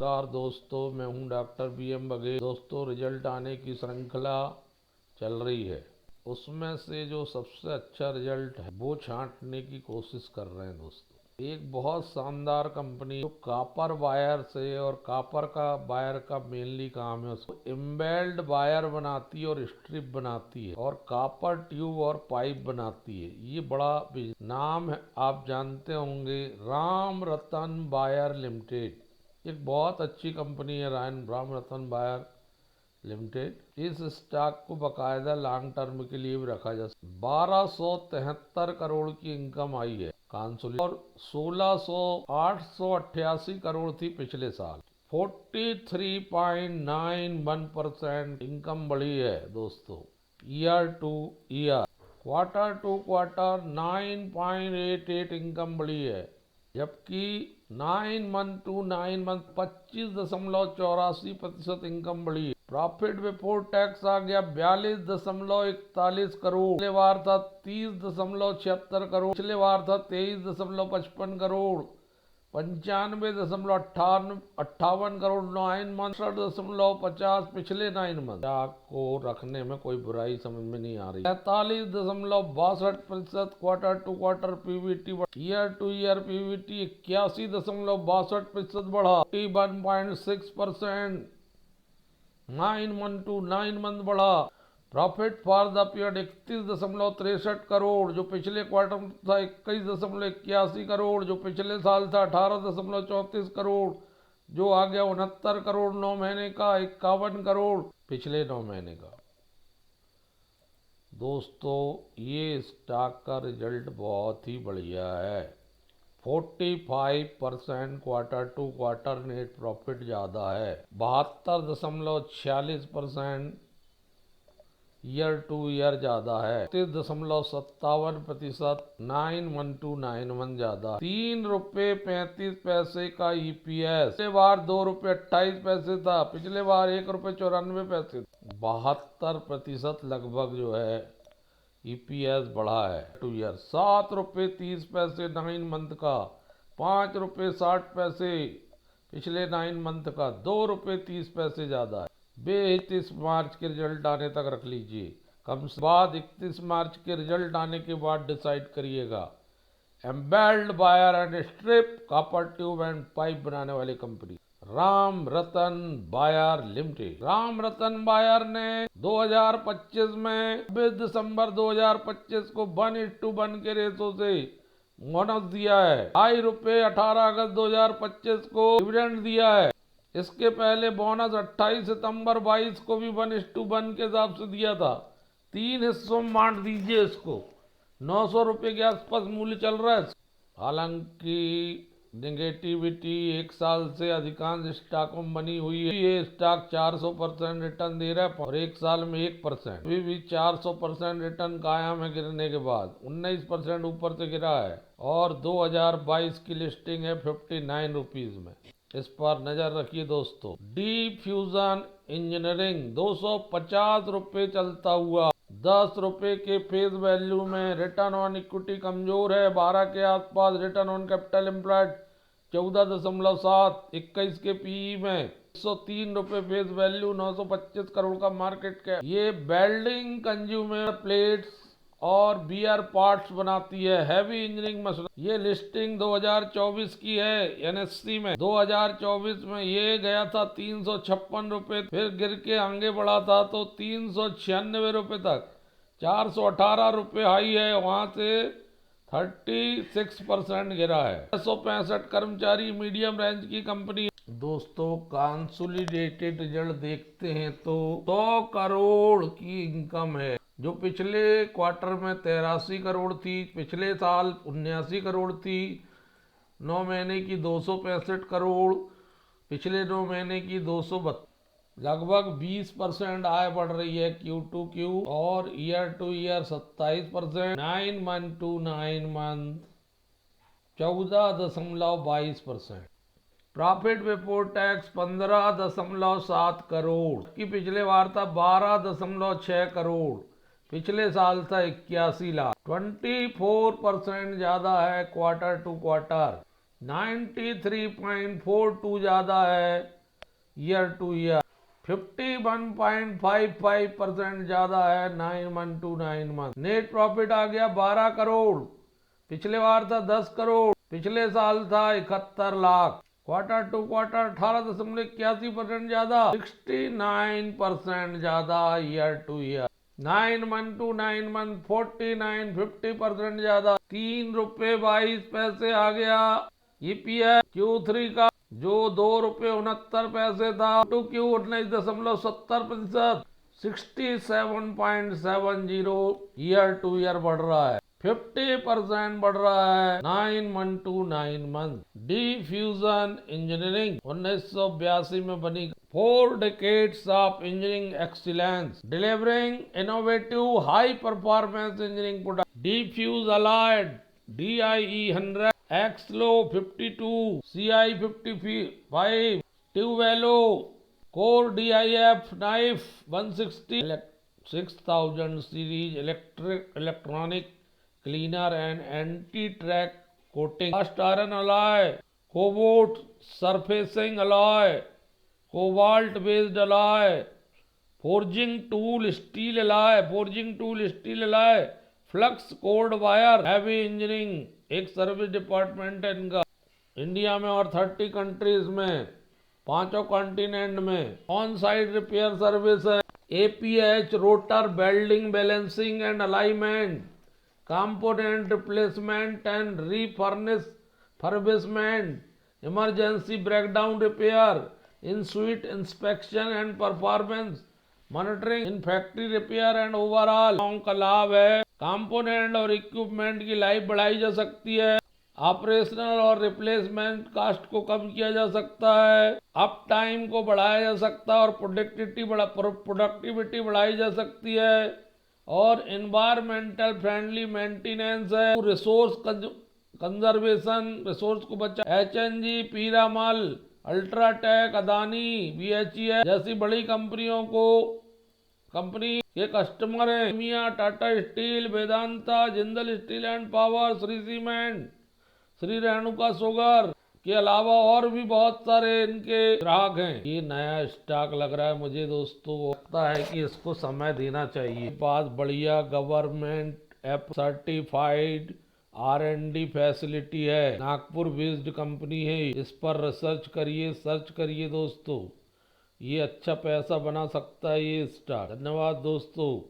नमस्कार दोस्तों, मैं हूं डॉक्टर BM बघेल। दोस्तों, रिजल्ट आने की श्रृंखला चल रही है। उसमें से जो सबसे अच्छा रिजल्ट है वो छांटने की कोशिश कर रहे हैं दोस्तों। एक बहुत शानदार कंपनी जो कॉपर वायर से, और कॉपर का वायर का मेनली काम है, उसको इम्बेल्ड वायर बनाती है और स्ट्रिप बनाती है और कॉपर ट्यूब और पाइप बनाती है। ये बड़ा नाम है, आप जानते होंगे, राम रतन वायर लिमिटेड। एक बहुत अच्छी कंपनी है राम रतन वायर लिमिटेड। इस स्टॉक को बकायदा लॉन्ग टर्म के लिए भी रखा जा सकता है। 1273 करोड़ की इनकम आई है कांसोलिडेटेड और 888 करोड़ थी पिछले साल। 43.91% इनकम बढ़ी है दोस्तों, year to year. Quarter to quarter 9.88 income बढ़ी है, जबकि 9 मंथ 25.84% इनकम बढ़ी है। प्रॉफिट बिफोर टैक्स आ गया 42.41 करोड़, पिछले बार था 30.76 करोड़, पिछले बार था 23.55 करोड़, 95.58 करोड़ 9 मंथ, 67.50 पिछले 9 मंथ। को रखने में कोई बुराई समझ में नहीं आ रही। 43.62% quarter to quarter PBT, year to year PBT 81.62% बढ़ा, 1.6%। 9 मंथ टू 9 मंथ बढ़ा। Profit for the period 31.63 crore, जो पिछले क्वार्टर में था 21.81 करोड़, जो पिछले साल था 18.34 करोड़, जो आ गया 69 करोड़ 9 महीने का, 51 करोड़ पिछले 9 महीने का। दोस्तों, ये स्टॉक का रिजल्ट बहुत ही बढ़िया है। 45% quarter to quarter net profit ज़्यादा है, 72.46% ईयर टू ईयर ज़्यादा है, 30.57% 9 मंथ टू 9 मंथ ज़्यादा, ₹3.35 का EPS। पिछले बार ₹2.28 था, पिछले बार ₹1.94। 72% लगभग जो है EPS बढ़ा है टू ईयर। ₹7.30 9 मंथ का, ₹5.60 पिछले 9 मंथ का, ₹2.30 ज़्यादा है। 31 मार्च के रिजल्ट आने तक रख लीजिए, कम से बाद 31 मार्च के रिजल्ट आने के बाद डिसाइड करिएगा। Enamelled wire and strip copper tube and pipe बनाने वाली company Ram Ratan wire limited. Ram Ratan wire ने 2025 में 20 दिसंबर 2025 को 1:1 के रेशो से बोनस दिया है। ₹2 18 अगस्त 2025 को डिविडेंड दिया है। इसके पहले बोनस 28 सितंबर 22 को भी 1:1 के हिसाब से दिया था। 3 हिस्सों में बांट दीजिए इसको। ₹900 के आसपास मूल्य चल रहा है। हालांकि नेगेटिविटी 1 साल से अधिकांश स्टॉकों में बनी हुई है। ये स्टॉक 400% रिटर्न दे रहा है और 1 साल में 1%। अभी भी 400% रिटर्न कायम है गिरने के बाद। 19% ऊपर से गिरा है और 2022 की लिस्टिंग है ₹59 में। इस पर नजर रखिए दोस्तों। डीप फ्यूजन इंजीनियरिंग ₹250 चलता हुआ, ₹10 के फेस वैल्यू में। रिटर्न ऑन इक्विटी कमजोर है, 12 के आसपास। रिटर्न ऑन कैपिटल एम्प्लॉयड 14.7, 21 के PE में। ₹103 फेस वैल्यू, 925 करोड़ का मार्केट कैप। ये वेल्डिंग, कंज्यूमर प्लेट्स और बियर पार्ट्स बनाती है, हैवी इंजीनियरिंग मशीन। ये लिस्टिंग 2024 की है NSE में। 2024 में ये गया था ₹356, फिर गिर के आगे बढ़ा था तो ₹396 तक। ₹418 हाई है, वहां से 36% गिरा है। 665 कर्मचारी, मीडियम रेंज की कंपनी। दोस्तों, कंसोलिडेटेड रिजल्ट देखते हैं तो 100 करोड़ की इनकम है, जो पिछले क्वार्टर में 83 करोड़ थी, पिछले साल 79 करोड़ थी। 9 महीने की 265 करोड़, पिछले 9 महीने की 232। लगभग 20% आय बढ़ रही है Q टू Q, और year to year 27%। 9 month to 9 month 14.22%। Profit before tax 15.7 crore, की पिछले बार था 12.6 करोड़, पिछले साल था 81 लाख। 24% ज्यादा है क्वार्टर टू क्वार्टर। 93.42 ज्यादा है ईयर टू ईयर। 51.55% ज्यादा है 9 month to 9 month. Net profit आ गया 12 करोड़, पिछले बार था 10 करोड़, पिछले साल था 71 लाख। क्वार्टर टू क्वार्टर 18.81% ज्यादा, 69% ज्यादा year to year. 9 month to 9 month 49-50% ज्यादा, ₹3.22 आ गया ईपीएस Q3 का, जो ₹2.69 था। To Q 19.70%, 67.70 year to year बढ़ रहा है। 50% बढ़ रहा है 9 month to 9 month. Diffusion engineering 1982 में बनी। 4 decades of engineering excellence, delivering innovative high performance engineering products. Diffuse Allied DIE 100, Axlo 52, CI 55, Tuvelo Core DIF Knife 160, 6000 series electronic cleaner and anti-track coating. Cast iron alloy, cobalt surfacing alloy, cobalt based alloy, forging tool steel alloy, flux code wire, heavy engineering, एक service department है इनका India में और 30 countries में, 5 continent में। On site repair service है। APH rotor welding balancing and alignment, component replacement and refurbishment, emergency breakdown repair, in sweet inspection and performance monitoring, in factory repair and overall. का लाभ है component और equipment की life बढ़ाई जा सकती है, ऑपरेशनल और रिप्लेसमेंट कॉस्ट को कम किया जा सकता है, अप टाइम को बढ़ाया जा सकता है और प्रोडक्टिविटी बढ़ाई जा सकती है, और एनवायरमेंटल फ्रेंडली मेंटेनेंस है। रिसोर्स कंजर्वेशन, रिसोर्स को बचा। HNG, Piramal, UltraTech, Adani, BHEL जैसी बड़ी कंपनी के कस्टमर हैं। मिया, Tata Steel, Vedanta, Jindal Steel and Power, Shree Cement, Shree Renuka Sugar के अलावा और भी बहुत सारे इनके ग्राहक हैं। ये नया स्टॉक लग रहा है मुझे दोस्तों, लगता है कि इसको समय देना चाहिए। पास बढ़िया government F certified R&D facility है, नागपुर बेस्ड कंपनी है। इस पर सर्च करिए दोस्तों, ये अच्छा पैसा बना सकता है ये स्टॉक। धन्यवाद दोस्तों।